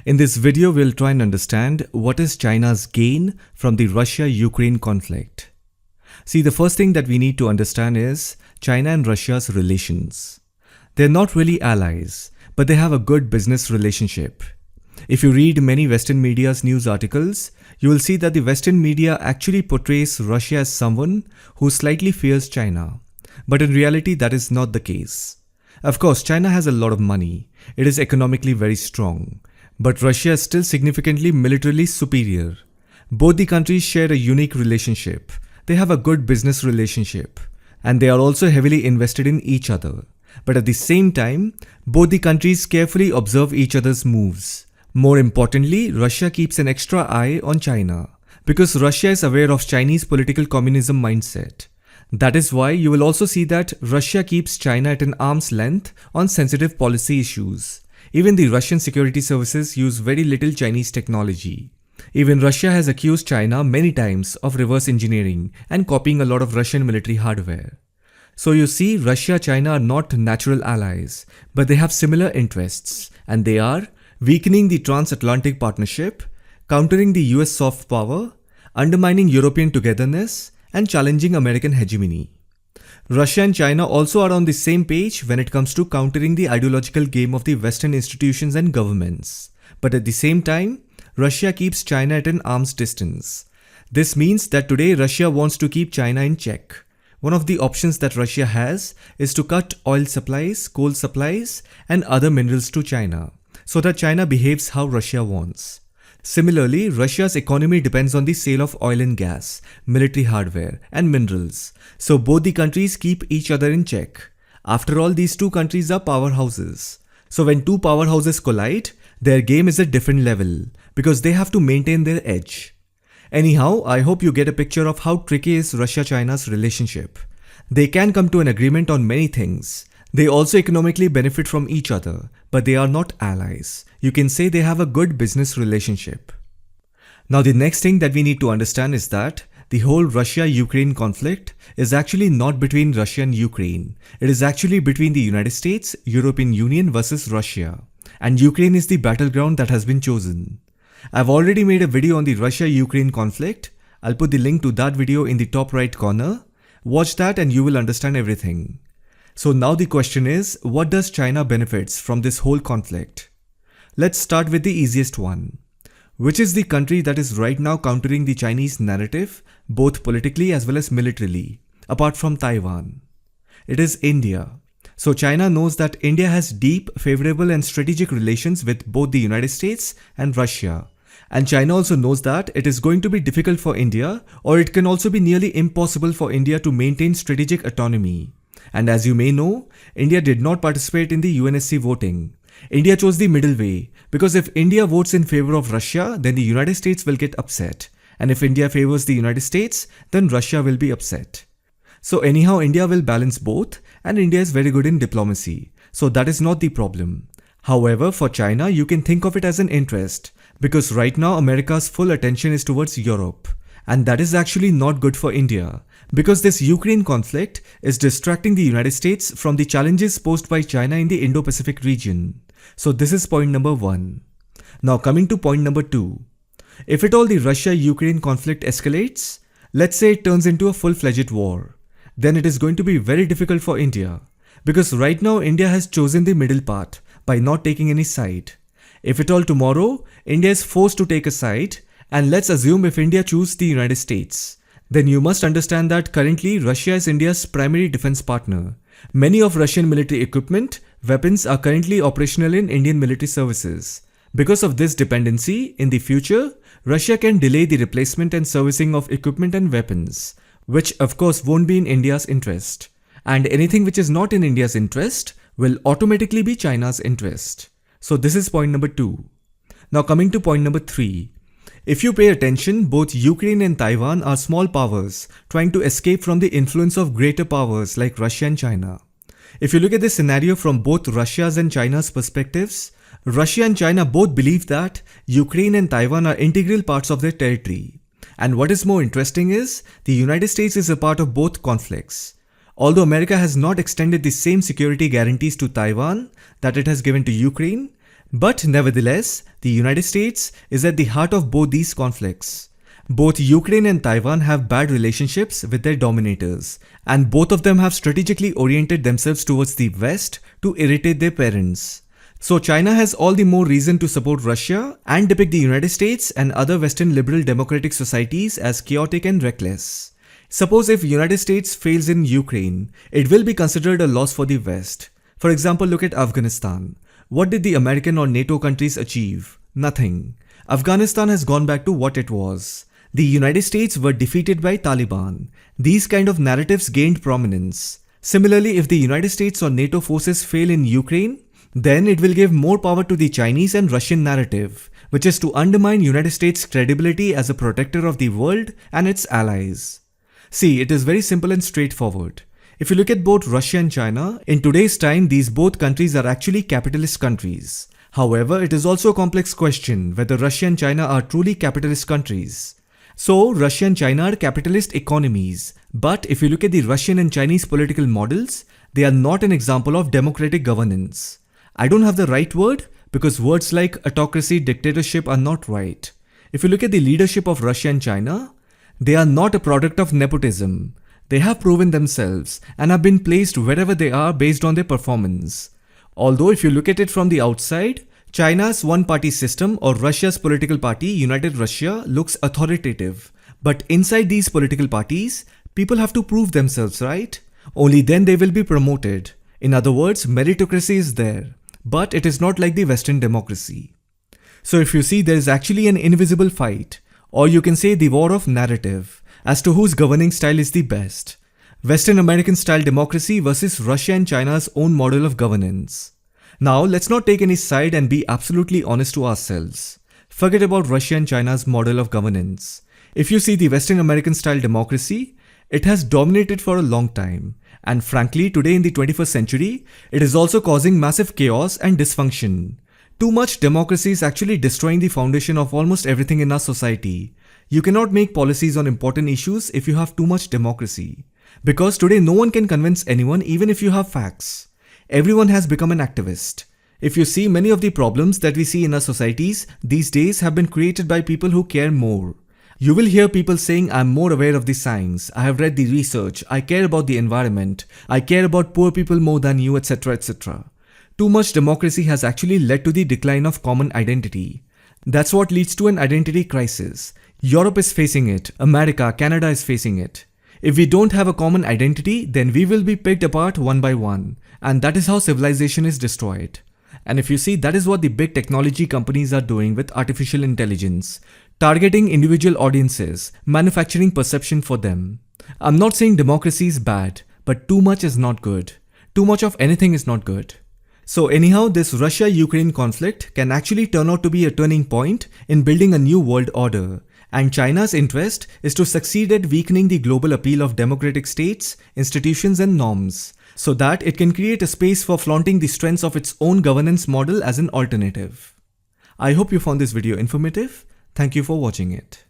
In this video, we'll try and understand what is China's gain from the Russia-Ukraine conflict. See, the first thing that we need to understand is China and Russia's relations. They're not really allies, but they have a good business relationship. If you read many Western media's news articles, you will see that the Western media actually portrays Russia as someone who slightly fears China. But in reality, that is not the case. Of course, China has a lot of money. It is economically very strong. But Russia is still significantly militarily superior. Both the countries share a unique relationship. They have a good business relationship. And they are also heavily invested in each other. But at the same time, both the countries carefully observe each other's moves. More importantly, Russia keeps an extra eye on China. Because Russia is aware of Chinese political communism mindset. That is why you will also see that Russia keeps China at an arm's length on sensitive policy issues. Even the Russian security services use very little Chinese technology. Even Russia has accused China many times of reverse engineering and copying a lot of Russian military hardware. So you see, Russia-China are not natural allies, but they have similar interests, and they are weakening the transatlantic partnership, countering the US soft power, undermining European togetherness, and challenging American hegemony. Russia and China also are on the same page when it comes to countering the ideological game of the Western institutions and governments. But at the same time, Russia keeps China at an arm's distance. This means that today Russia wants to keep China in check. One of the options that Russia has is to cut oil supplies, coal supplies, and other minerals to China, so that China behaves how Russia wants. Similarly, Russia's economy depends on the sale of oil and gas, military hardware, and minerals. So both the countries keep each other in check. After all, these two countries are powerhouses. So when two powerhouses collide, their game is at different level because they have to maintain their edge. Anyhow, I hope you get a picture of how tricky is Russia-China's relationship. They can come to an agreement on many things. They also economically benefit from each other, but they are not allies. You can say they have a good business relationship. Now the next thing that we need to understand is that the whole Russia-Ukraine conflict is actually not between Russia and Ukraine. It is actually between the United States, European Union versus Russia. And Ukraine is the battleground that has been chosen. I've already made a video on the Russia-Ukraine conflict. I'll put the link to that video in the top right corner. Watch that and you will understand everything. So now the question is, what does China benefits from this whole conflict? Let's start with the easiest one. Which is the country that is right now countering the Chinese narrative, both politically as well as militarily, apart from Taiwan? It is India. So China knows that India has deep, favorable and strategic relations with both the United States and Russia. And China also knows that it is going to be difficult for India, or it can also be nearly impossible for India to maintain strategic autonomy. And as you may know, India did not participate in the UNSC voting. India chose the middle way, because if India votes in favor of Russia, then the United States will get upset. And if India favors the United States, then Russia will be upset. So anyhow, India will balance both, and India is very good in diplomacy. So that is not the problem. However, for China, you can think of it as an interest, because right now America's full attention is towards Europe. And that is actually not good for India, because this Ukraine conflict is distracting the United States from the challenges posed by China in the Indo-Pacific region. So this is point number 1. Now coming to point number 2. If at all the Russia-Ukraine conflict escalates, let's say it turns into a full-fledged war, then it is going to be very difficult for India, because right now India has chosen the middle path by not taking any side. If at all tomorrow India is forced to take a side, and let's assume if India chooses the United States, then you must understand that currently Russia is India's primary defense partner. Many of Russian military equipment, weapons are currently operational in Indian military services. Because of this dependency, in the future, Russia can delay the replacement and servicing of equipment and weapons, which of course won't be in India's interest. And anything which is not in India's interest will automatically be China's interest. So this is point number 2. Now coming to point number 3. If you pay attention, both Ukraine and Taiwan are small powers trying to escape from the influence of greater powers like Russia and China. If you look at this scenario from both Russia's and China's perspectives, Russia and China both believe that Ukraine and Taiwan are integral parts of their territory. And what is more interesting is, the United States is a part of both conflicts. Although America has not extended the same security guarantees to Taiwan that it has given to Ukraine, But nevertheless, the United States is at the heart of both these conflicts. Both Ukraine and Taiwan have bad relationships with their dominators, and both of them have strategically oriented themselves towards the West to irritate their parents. So China has all the more reason to support Russia and depict the United States and other Western liberal democratic societies as chaotic and reckless. Suppose if United States fails in Ukraine, it will be considered a loss for the West. For example, look at Afghanistan. What did the American or NATO countries achieve? Nothing. Afghanistan has gone back to what it was. The United States were defeated by Taliban. These kind of narratives gained prominence. Similarly, if the United States or NATO forces fail in Ukraine, then it will give more power to the Chinese and Russian narrative, which is to undermine United States' credibility as a protector of the world and its allies. See, it is very simple and straightforward. If you look at both Russia and China, in today's time, these both countries are actually capitalist countries. However, it is also a complex question whether Russia and China are truly capitalist countries. So, Russia and China are capitalist economies, but if you look at the Russian and Chinese political models, they are not an example of democratic governance. I don't have the right word because words like autocracy, dictatorship are not right. If you look at the leadership of Russia and China, they are not a product of nepotism. They have proven themselves and have been placed wherever they are based on their performance. Although if you look at it from the outside, China's one-party system or Russia's political party, United Russia, looks authoritative. But inside these political parties, people have to prove themselves, right? Only then they will be promoted. In other words, meritocracy is there. But it is not like the Western democracy. So if you see, there is actually an invisible fight, or you can say the war of narrative, as to whose governing style is the best. Western American style democracy versus Russia and China's own model of governance. Now let's not take any side and be absolutely honest to ourselves. Forget about Russia and China's model of governance. If you see the Western American style democracy, it has dominated for a long time. And frankly, today in the 21st century, it is also causing massive chaos and dysfunction. Too much democracy is actually destroying the foundation of almost everything in our society. You cannot make policies on important issues if you have too much democracy. Because today no one can convince anyone even if you have facts. Everyone has become an activist. If you see, many of the problems that we see in our societies these days have been created by people who care more. You will hear people saying, I'm more aware of the science, I have read the research, I care about the environment, I care about poor people more than you, etc. etc. Too much democracy has actually led to the decline of common identity. That's what leads to an identity crisis. Europe is facing it, America, Canada is facing it. If we don't have a common identity, then we will be picked apart one by one, and that is how civilization is destroyed. And if you see, that is what the big technology companies are doing with artificial intelligence. Targeting individual audiences, manufacturing perception for them. I'm not saying democracy is bad, but too much is not good. Too much of anything is not good. So anyhow, this Russia-Ukraine conflict can actually turn out to be a turning point in building a new world order. And China's interest is to succeed at weakening the global appeal of democratic states, institutions and norms, so that it can create a space for flaunting the strengths of its own governance model as an alternative. I hope you found this video informative. Thank you for watching it.